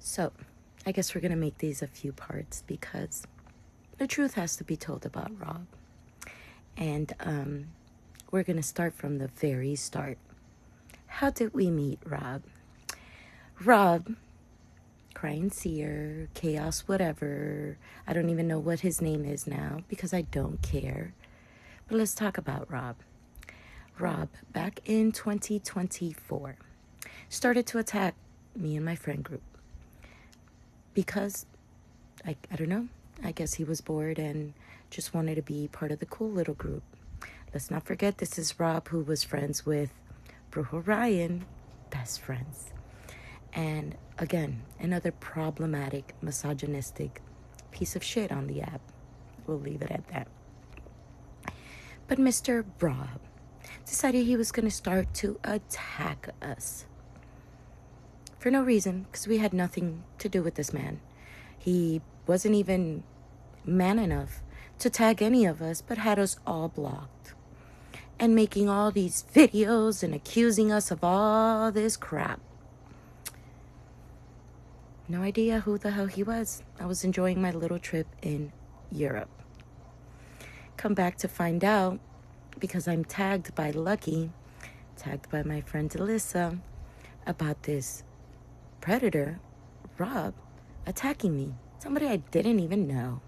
So, I guess we're going to make these a few parts because the truth has to be told about Rob. And we're going to start from the very start. How did we meet Rob? Rob, Crying Seer, Chaos, whatever. I don't even know what his name is now because I don't care. But let's talk about Rob. Rob, back in 2024, started to attack me and my friend group. Because, I don't know, I guess he was bored and just wanted to be part of the cool little group. Let's not forget this is Rob, who was friends with Brujo Ryan, best friends. And again, another problematic, misogynistic piece of shit on the app. We'll leave it at that. But Mr. Rob decided he was going to start to attack us. For no reason, because we had nothing to do with this man. He wasn't even man enough to tag any of us, but had us all blocked. And making all these videos and accusing us of all this crap. No idea who the hell he was. I was enjoying my little trip in Europe. Come back to find out, because I'm tagged by Lucky, tagged by my friend Alyssa, about this predator, Rob, attacking me. Somebody I didn't even know.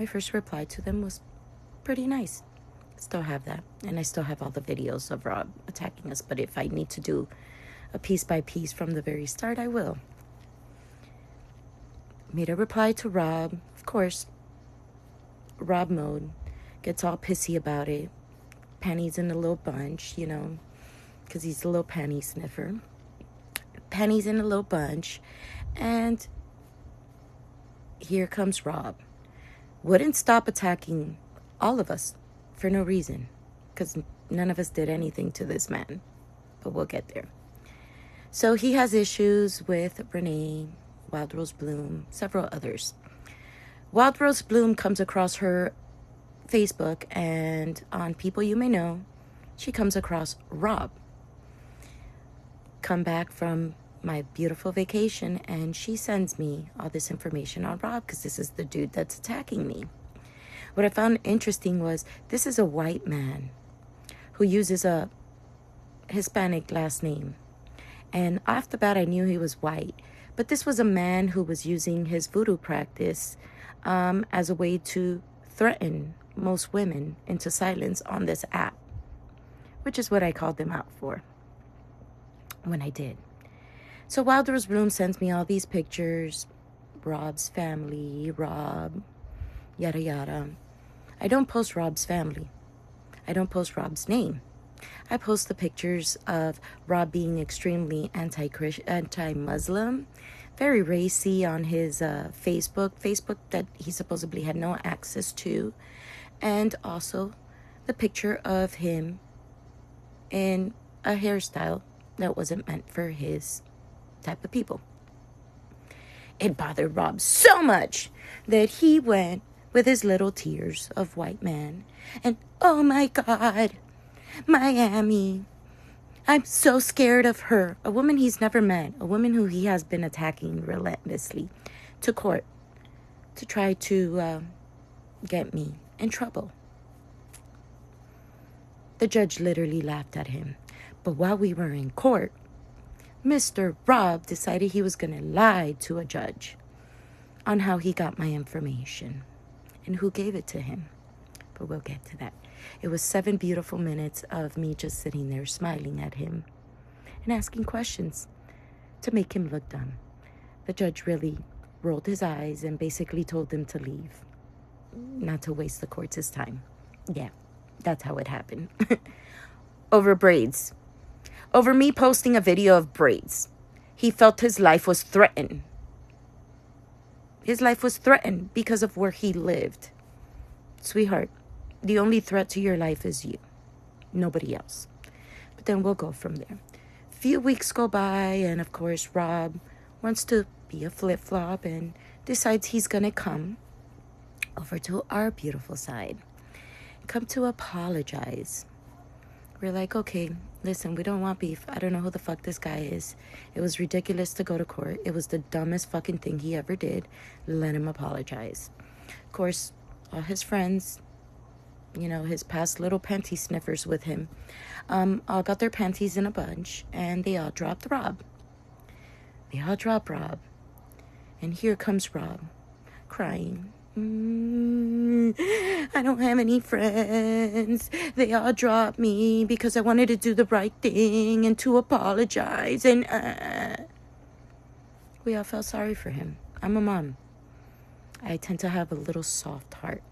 My first reply to them was pretty nice. Still have that. And I still have all the videos of Rob attacking us. But if I need to do a piece by piece from the very start, I will. Made a reply to Rob. Of course, Rob mode. Gets all pissy about it. Panties in a little bunch, you know, because he's a little panty sniffer. Panties in a little bunch. And here comes Rob. Wouldn't stop attacking all of us for no reason, because none of us did anything to this man. But we'll get there. So he has issues with Renee, Wild Rose Bloom, several others. Wild Rose Bloom comes across her Facebook, and on People You May Know, she comes across Rob. Come back from my beautiful vacation, and she sends me all this information on Rob, because this is the dude that's attacking me. What I found interesting was this is a white man who uses a Hispanic last name. And off the bat, I knew he was white. But this was a man who was using his voodoo practice as a way to threaten most women into silence on this app, which is what I called them out for when I did. So Wild Rose Bloom sends me all these pictures, Rob's family, Rob, yada yada. I don't post Rob's family. I don't post Rob's name. I post the pictures of Rob being extremely anti-Muslim, very racy on his Facebook that he supposedly had no access to, and also the picture of him in a hairstyle that wasn't meant for his type of people. It bothered Rob so much that he went with his little tears of white man and, oh my God, Miami, I'm so scared of her, a woman he's never met, a woman who he has been attacking relentlessly, to court to try to get me in trouble. The judge literally laughed at him. But while we were in court, Mr. Rob decided he was going to lie to a judge on how he got my information and who gave it to him. But we'll get to that. It was 7 beautiful minutes of me just sitting there smiling at him and asking questions to make him look dumb. The judge really rolled his eyes and basically told him to leave, not to waste the court's time. Yeah, that's how it happened. Over braids. Over me posting a video of braids. He felt his life was threatened. His life was threatened because of where he lived. Sweetheart, the only threat to your life is you. Nobody else. But then we'll go from there. A few weeks go by, and of course, Rob wants to be a flip-flop and decides he's going to come over to our beautiful side. Come to apologize. We're like, okay, Listen, we don't want beef. I don't know who the fuck this guy is. It was ridiculous to go to court. It was the dumbest fucking thing he ever did. Let him apologize. Of course, all his friends, you know, his past little panty sniffers with him, all got their panties in a bunch, and they all dropped Rob. They all dropped Rob. And here comes Rob, crying. I don't have any friends. They all dropped me because I wanted to do the right thing and to apologize. And we all felt sorry for him. I'm a mom. I tend to have a little soft heart.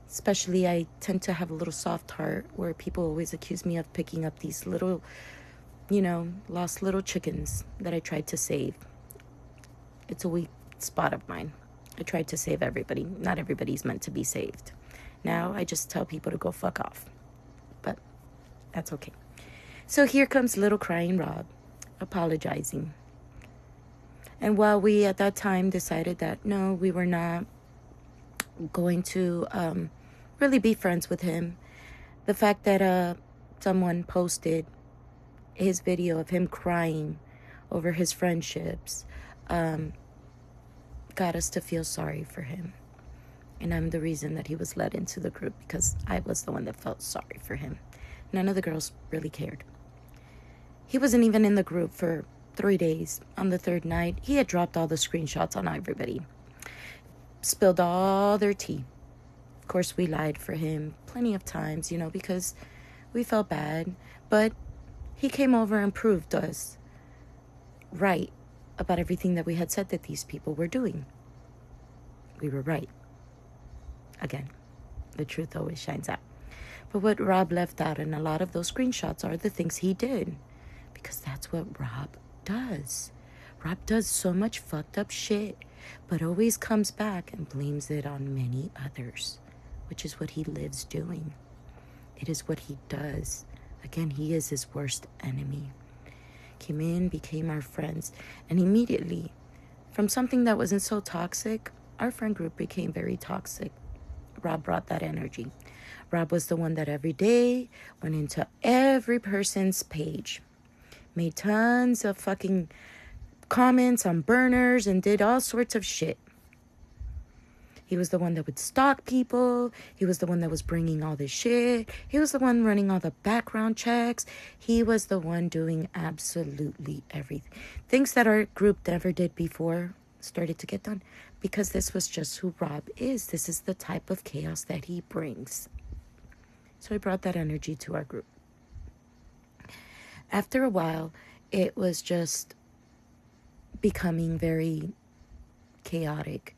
Especially, I tend to have a little soft heart where people always accuse me of picking up these little, you know, lost little chickens that I tried to save. It's a weak spot of mine. I tried to save everybody. Not everybody's meant to be saved. Now I just tell people to go fuck off. But that's okay. So here comes little crying Rob, apologizing. And while we at that time decided that no, we were not going to really be friends with him, the fact that someone posted his video of him crying over his friendships got us to feel sorry for him. And I'm the reason that he was let into the group, because I was the one that felt sorry for him. None of the girls really cared. He wasn't even in the group for 3 days. On the third night, he had dropped all the screenshots on everybody. Spilled all their tea. Of course, we lied for him plenty of times, you know, because we felt bad. But he came over and proved us right about everything that we had said that these people were doing. We were right. Again, the truth always shines out. But what Rob left out in a lot of those screenshots are the things he did. Because that's what Rob does. Rob does so much fucked up shit, but always comes back and blames it on many others, which is what he lives doing. It is what he does. Again, he is his worst enemy. Came in, became our friends, and immediately, from something that wasn't so toxic, our friend group became very toxic. Rob brought that energy. Rob was the one that every day went into every person's page, made tons of fucking comments on burners, and did all sorts of shit. He was the one that would stalk people. He was the one that was bringing all this shit. He was the one running all the background checks. He was the one doing absolutely everything. Things that our group never did before started to get done, because this was just who Rob is. This is the type of chaos that he brings. So I brought that energy to our group. After a while, it was just becoming very chaotic.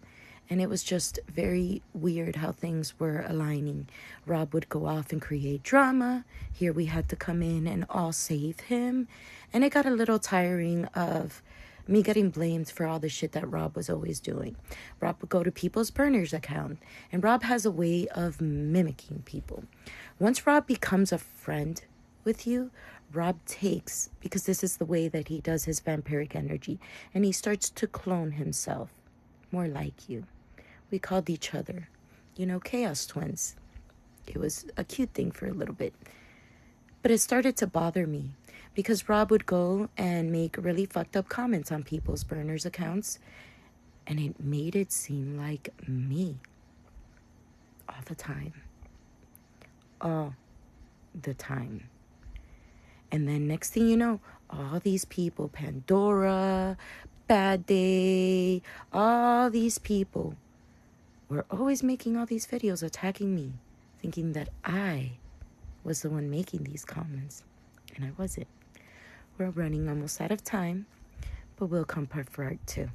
And it was just very weird how things were aligning. Rob would go off and create drama. Here we had to come in and all save him. And it got a little tiring of me getting blamed for all the shit that Rob was always doing. Rob would go to people's burners account. And Rob has a way of mimicking people. Once Rob becomes a friend with you, Rob takes, because this is the way that he does his vampiric energy, and he starts to clone himself more like you. We called each other, you know, chaos twins. It was a cute thing for a little bit. But it started to bother me because Rob would go and make really fucked up comments on people's burners accounts, and it made it seem like me all the time. All the time. And then next thing you know, all these people, Pandora, Bad Day, all these people were always making all these videos attacking me, thinking that I was the one making these comments. And I wasn't. We're running almost out of time, but we'll come part for part 2.